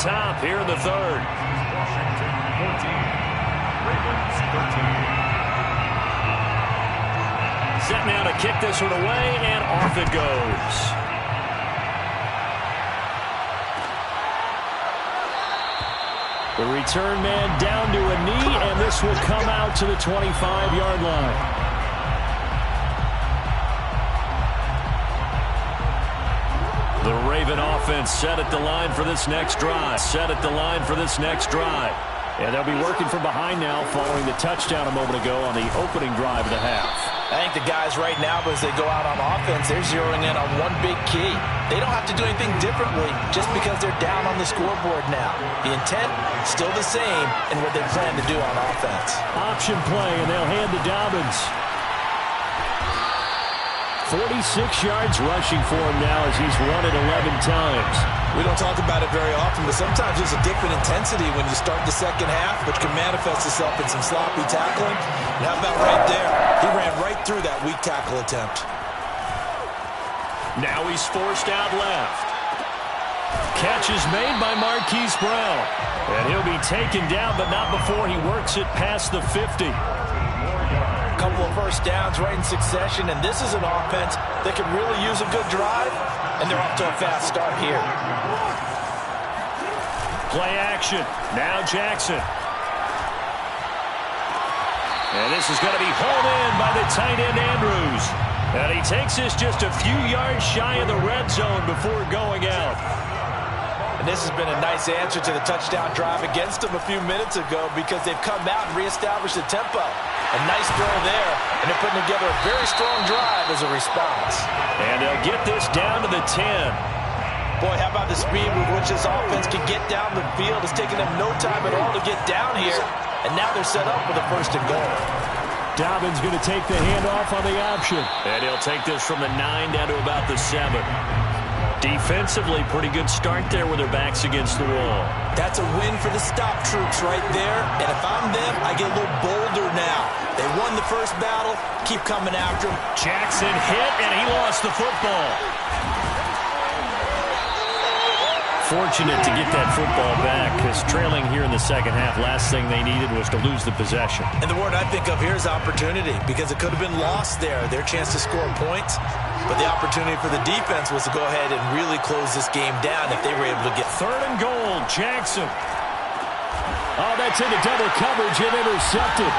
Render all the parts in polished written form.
top here in the third. Washington 14, Ravens 13. Set now to kick this one away, and off it goes. The return man down to a knee, and this will come out to the 25-yard line. The Raven offense set at the line for this next drive. And they'll be working from behind now following the touchdown a moment ago on the opening drive of the half. I think the guys right now, as they go out on offense, they're zeroing in on one big key. They don't have to do anything differently just because they're down on the scoreboard now. The intent, still the same in what they plan to do on offense. Option play, and they'll hand to Dobbins. 46 yards rushing for him now as he's run it 11 times. We don't talk about it very often, but sometimes there's a dip in intensity when you start the second half, which can manifest itself in some sloppy tackling. And how about right there? He ran right through that weak tackle attempt. Now he's forced out left. Catch is made by Marquise Brown. And he'll be taken down, but not before he works it past the 50. Couple of first downs right in succession, and this is an offense that can really use a good drive, and they're off to a fast start here. Play action. Now Jackson. And this is going to be hauled in by the tight end Andrews. And he takes this just a few yards shy of the red zone before going out. And this has been a nice answer to the touchdown drive against them a few minutes ago because they've come out and reestablished the tempo. A nice throw there, and they're putting together a very strong drive as a response. And they'll get this down to the 10. Boy, how about the speed with which this offense can get down the field? It's taken them no time at all to get down here, and now they're set up for the first and goal. Dobbins going to take the handoff on the option. And he'll take this from the 9 down to about the 7. Defensively, pretty good start there with their backs against the wall. That's a win for the stop troops right there. And if I'm them, I get a little bolder now. They won the first battle. Keep coming after them. Jackson hit, and he lost the football. Fortunate to get that football back because trailing here in the second half, last thing they needed was to lose the possession. And the word I think of here is opportunity because it could have been lost there, their chance to score points. But the opportunity for the defense was to go ahead and really close this game down if they were able to get. 3rd and goal, Jackson. Oh, that's into double coverage and intercepted.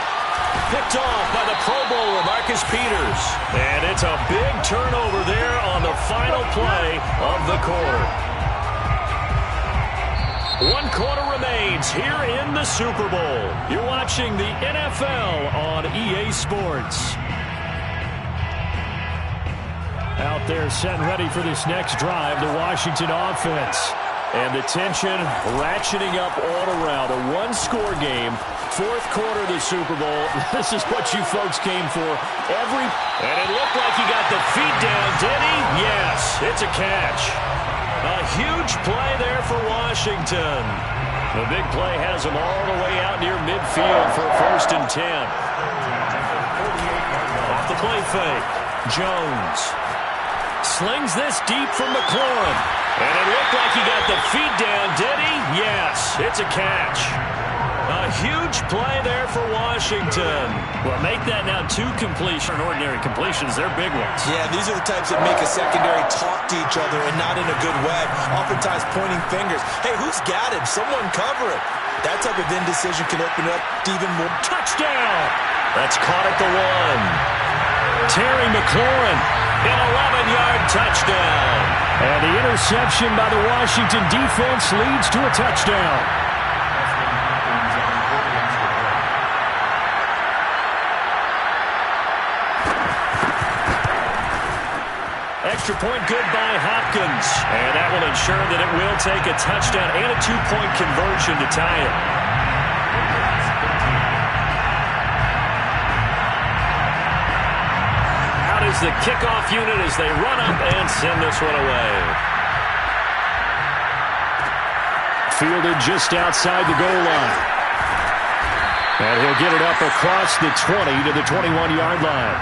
Picked off by the Pro Bowler, Marcus Peters. And it's a big turnover there on the final play of the quarter. 1 quarter remains here in the Super Bowl. You're watching the NFL on EA Sports. Out there set and ready for this next drive, the Washington offense. And the tension ratcheting up all around. A one-score game, 4th quarter of the Super Bowl. This is what you folks came for. And it looked like he got the feet down, did he? Yes, it's a catch. A huge play there for Washington. The big play has them all the way out near midfield for 1st and 10. Off the play fake, Jones. Slings this deep from McLaurin. And it looked like he got the feet down, did he? Yes, it's a catch. A huge play there for Washington. Well, make that now 2 completions. Ordinary completions, they're big ones. Yeah, these are the types that make a secondary talk to each other and not in a good way. Oftentimes pointing fingers. Hey, who's got him? Someone cover it. That type of indecision can open up even more. Touchdown! That's caught at the 1. Terry McLaurin, an 11-yard touchdown. And the interception by the Washington defense leads to a touchdown. Extra point good by Hopkins. And that will ensure that it will take a touchdown and a 2-point conversion to tie it. Out is the kickoff unit as they run up and send this one away. Fielded just outside the goal line. And he'll get it up across the 20 to the 21-yard line.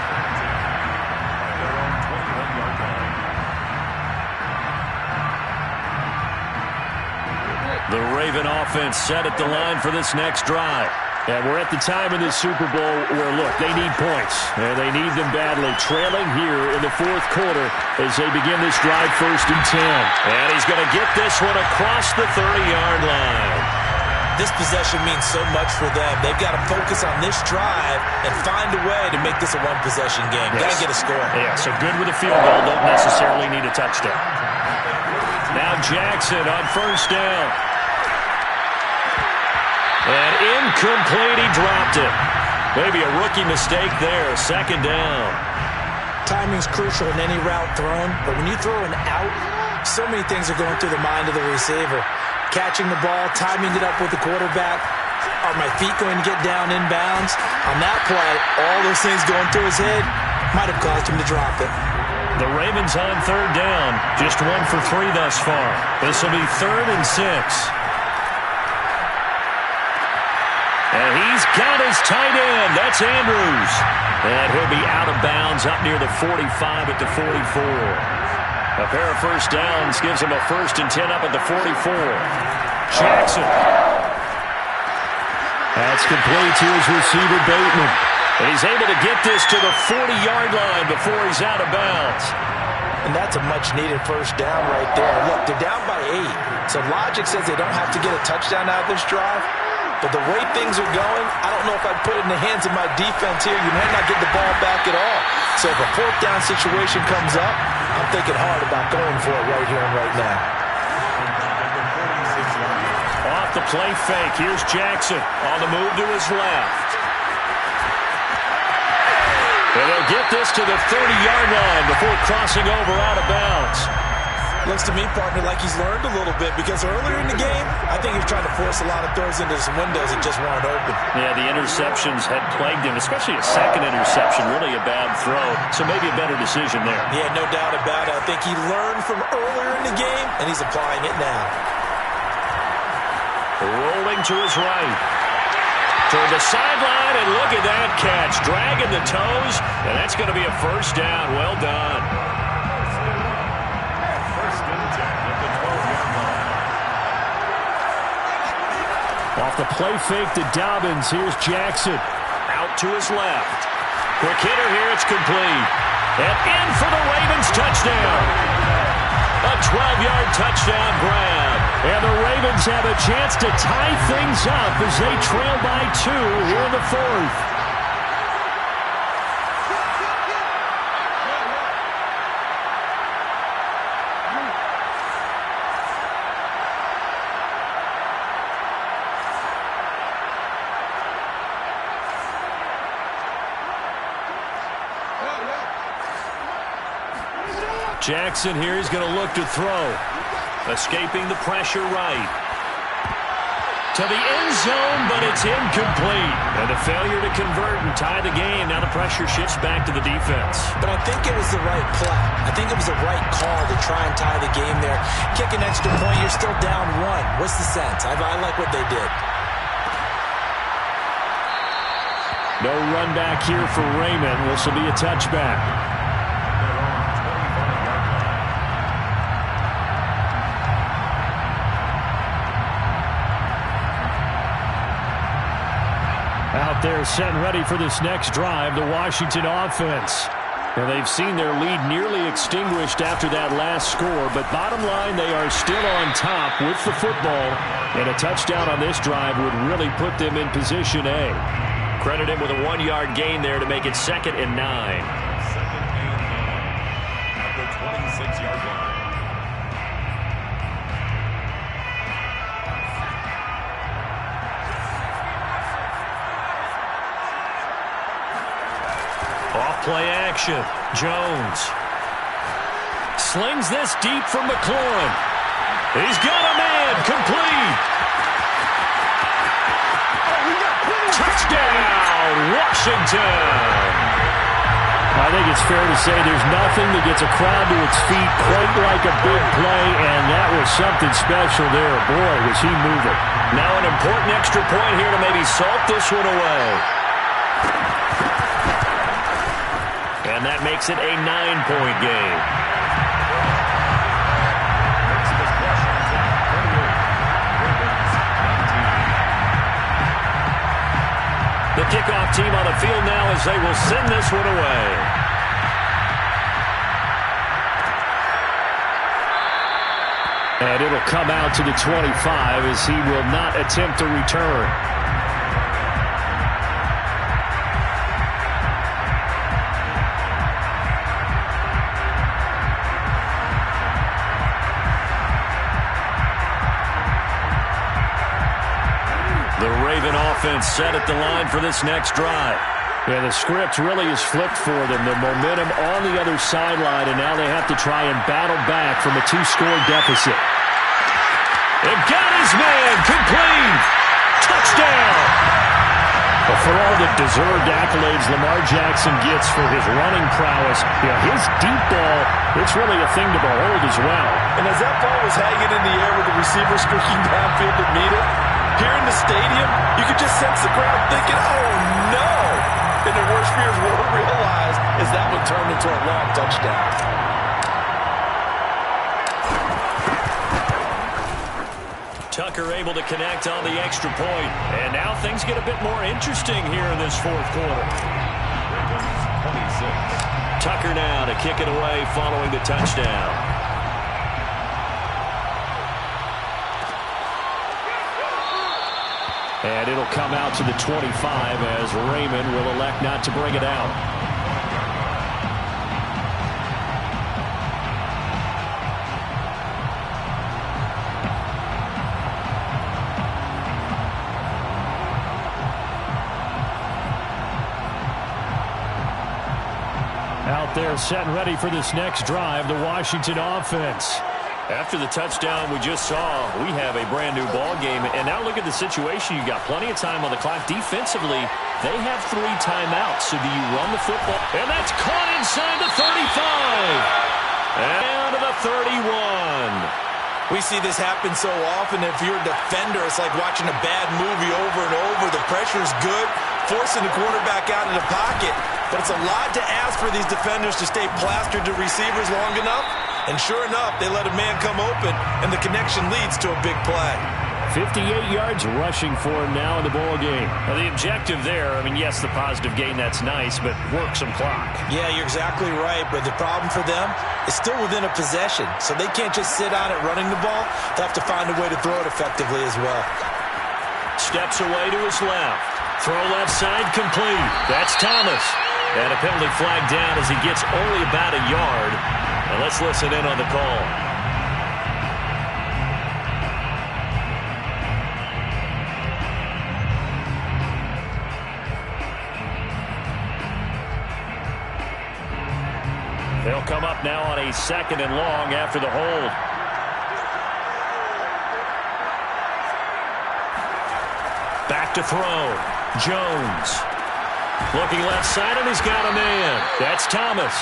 The Raven offense set at the line for this next drive. And we're at the time in the Super Bowl where, look, they need points. And they need them badly. Trailing here in the fourth quarter as they begin this drive 1st and 10. And he's going to get this one across the 30-yard line. This possession means so much for them. They've got to focus on this drive and find a way to make this a one-possession game. Yes. Got to get a score. Yeah, so good with a field goal. Don't necessarily need a touchdown. Now Jackson on 1st down. And incomplete, he dropped it. Maybe a rookie mistake there, 2nd down. Timing's crucial in any route thrown, but when you throw an out, so many things are going through the mind of the receiver. Catching the ball, timing it up with the quarterback. Are my feet going to get down inbounds? On that play, all those things going through his head might have caused him to drop it. The Ravens on 3rd down, just 1 for 3 thus far. This will be 3rd and 6. And he's got his tight end. That's Andrews. And he'll be out of bounds up near the 45 at the 44. A pair of 1st downs gives him a 1st and 10 up at the 44. Jackson. That's complete to his receiver, Bateman. And he's able to get this to the 40-yard line before he's out of bounds. And that's a much-needed 1st down right there. Look, they're down by 8. So logic says they don't have to get a touchdown out of this drive. But the way things are going, I don't know if I'd put it in the hands of my defense here. You might not get the ball back at all. So if a 4th down situation comes up, I'm thinking hard about going for it right here and right now. Off the play fake. Here's Jackson on the move to his left. And they'll get this to the 30-yard line before crossing over out of bounds. Looks to me, partner, like he's learned a little bit because earlier in the game, I think he was trying to force a lot of throws into some windows that just weren't open. Yeah, the interceptions had plagued him, especially a 2nd interception, really a bad throw. So maybe a better decision there. Yeah, no doubt about it. I think he learned from earlier in the game, and he's applying it now. Rolling to his right. Toward the sideline, and look at that catch. Dragging the toes, and that's going to be a 1st down. Well done. Off the play fake to Dobbins. Here's Jackson. Out to his left. Quick hitter here. It's complete. And in for the Ravens touchdown. A 12-yard touchdown grab. And the Ravens have a chance to tie things up as they trail by 2 here in the 4th. Jackson here, he's going to look to throw. Escaping the pressure right. To the end zone, but it's incomplete. And a failure to convert and tie the game. Now the pressure shifts back to the defense. But I think it was the right play. I think it was the right call to try and tie the game there. Kick an extra point, you're still down 1. What's the sense? I like what they did. No run back here for Raymond. This will be a touchback. Out there set and ready for this next drive, the Washington offense. And they've seen their lead nearly extinguished after that last score, but bottom line, they are still on top with the football, and a touchdown on this drive would really put them in position A. Credit him with a 1-yard gain there to make it 2nd and 9. 2nd and 9 at the 26-yard line. Off-play action. Jones slings this deep from McLaurin. He's got a man. Complete. Touchdown, Washington. I think it's fair to say there's nothing that gets a crowd to its feet quite like a big play, and that was something special there. Boy, was he moving. Now an important extra point here to maybe salt this one away. And that makes it a 9-point game. kickoff team on the field now as they will send this one away. And it'll come out to the 25 as he will not attempt to return. The Raven offense set at the line for this next drive. Yeah, the script really is flipped for them. The momentum on the other sideline, and now they have to try and battle back from a 2-score deficit. And got his man, complete, touchdown. But for all the deserved accolades Lamar Jackson gets for his running prowess, his deep ball, it's really a thing to behold as well. And as that ball was hanging in the air with the receiver streaking downfield to meet it, here in the stadium, you could just sense the crowd thinking, oh no! And their worst fears were realized as that one turned into a long touchdown. Tucker able to connect on the extra point. And now things get a bit more interesting here in this fourth quarter. 26. Tucker now to kick it away following the touchdown. And it'll come out to the 25 as Raymond will elect not to bring it out. Out there set and ready for this next drive, the Washington offense. After the touchdown we just saw, we have a brand new ball game. And now look at the situation. You got plenty of time on the clock. Defensively, they have 3 timeouts. So do you run the football? And that's caught inside the 35. And to the 31. We see this happen so often. If you're a defender, it's like watching a bad movie over and over. The pressure's good, forcing the quarterback out of the pocket. But it's a lot to ask for these defenders to stay plastered to receivers long enough. And sure enough, they let a man come open, and the connection leads to a big play. 58 yards rushing for him now in the ball game. Now the objective there, yes, the positive gain, that's nice, but work some clock. Yeah, you're exactly right, but the problem for them is still within a possession, so they can't just sit on it running the ball. They'll have to find a way to throw it effectively as well. Steps away to his left. Throw left side complete. That's Thomas. And a penalty flag down as he gets only about a yard. And let's listen in on the call. They'll come up now on a 2nd and long after the hold. Back to throw. Jones. Looking left side, and he's got a man. That's Thomas.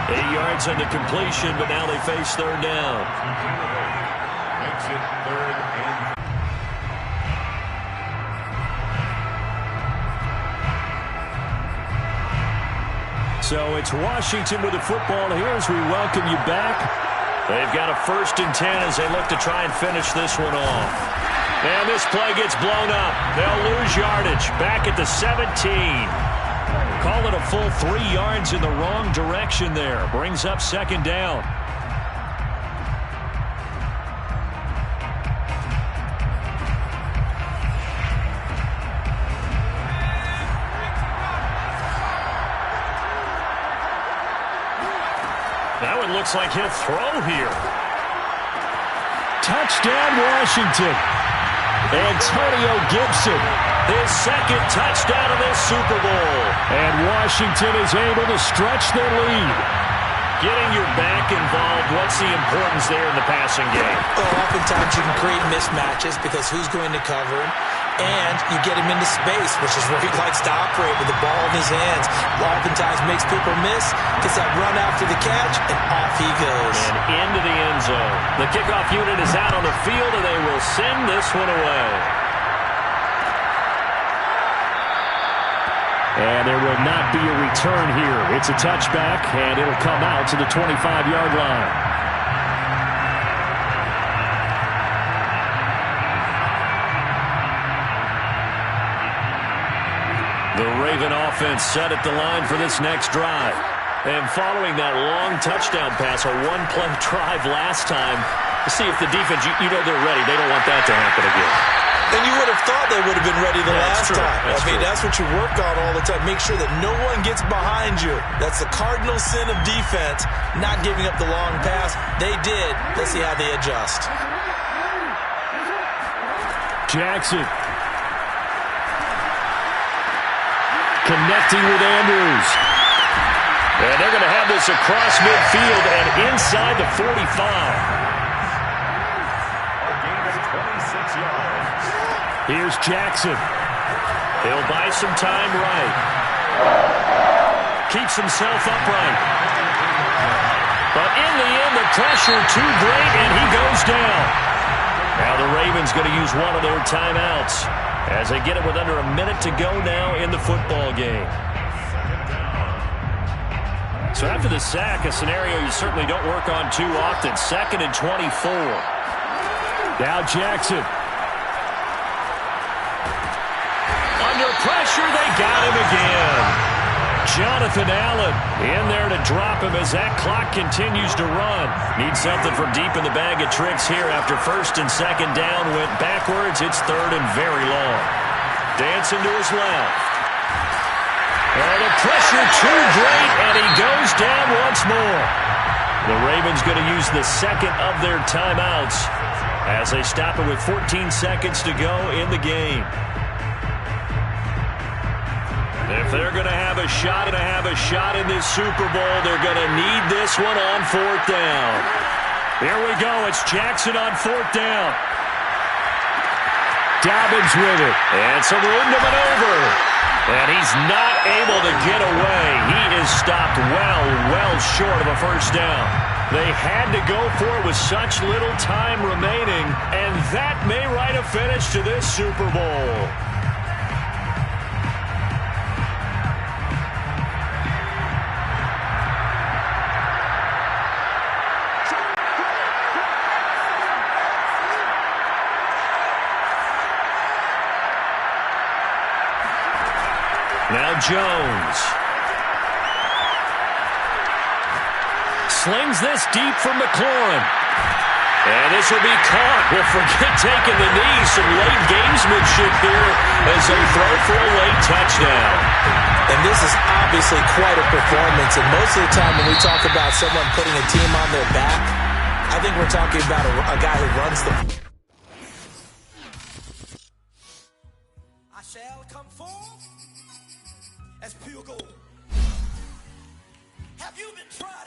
8 yards on the completion, but now they face 3rd down. Makes it 3rd and... So it's Washington with the football here as we welcome you back. They've got a 1st and 10 as they look to try and finish this one off. And this play gets blown up. They'll lose yardage. Back at the 17. Call it a full 3 yards in the wrong direction there. Brings up 2nd down. That one looks like he'll throw here. Touchdown, Washington. Antonio Gibson, his 2nd touchdown of this Super Bowl. And Washington is able to stretch their lead. Getting your back involved, what's the importance there in the passing game? Well, oftentimes you can create mismatches because who's going to cover him? And you get him into space, which is where he likes to operate with the ball in his hands. Oftentimes makes people miss, gets that run after the catch, and off he goes. And into the end zone. The kickoff unit is out on the field, and they will send this one away. And there will not be a return here. It's a touchback, and it'll come out to the 25-yard line. Raven offense set at the line for this next drive. And following that long touchdown pass, a one-play drive last time, to see if the defense, you know they're ready. They don't want that to happen again. And you would have thought they would have been ready the last time. That's what you work on all the time. Make sure that no one gets behind you. That's the cardinal sin of defense, not giving up the long pass. They did. Let's see how they adjust. Jackson. Connecting with Andrews. And they're going to have this across midfield and inside the 45. Here's Jackson. He'll buy some time right. Keeps himself upright. But in the end, the pressure too great, and he goes down. Now the Ravens going to use one of their timeouts as they get it with under a minute to go now in the football game. So after the sack, a scenario you certainly don't work on too often. 2nd and 24. Now Jackson. Under pressure, they got him again. Jonathan Allen in there to drop him as that clock continues to run. Needs something from deep in the bag of tricks here after 1st and 2nd down. Went backwards. It's 3rd and very long. Dancing to his left. Oh, the pressure too great, and he goes down once more. The Ravens going to use the second of their timeouts as they stop it with 14 seconds to go in the game. If they're going to have a shot in this Super Bowl, they're going to need this one on 4th down. Here we go. It's Jackson on 4th down. Dobbins with it. And some room to maneuver. And he's not able to get away. He is stopped well short of a 1st down. They had to go for it with such little time remaining. And that may write a finish to this Super Bowl. Now Jones. Slings this deep from McLaurin. And this will be caught. We'll forget taking the knee. Some late gamesmanship here as they throw for a late touchdown. And this is obviously quite a performance. And most of the time when we talk about someone putting a team on their back, I think we're talking about a guy who runs the... I shall come forth as pure gold. Have you been trying?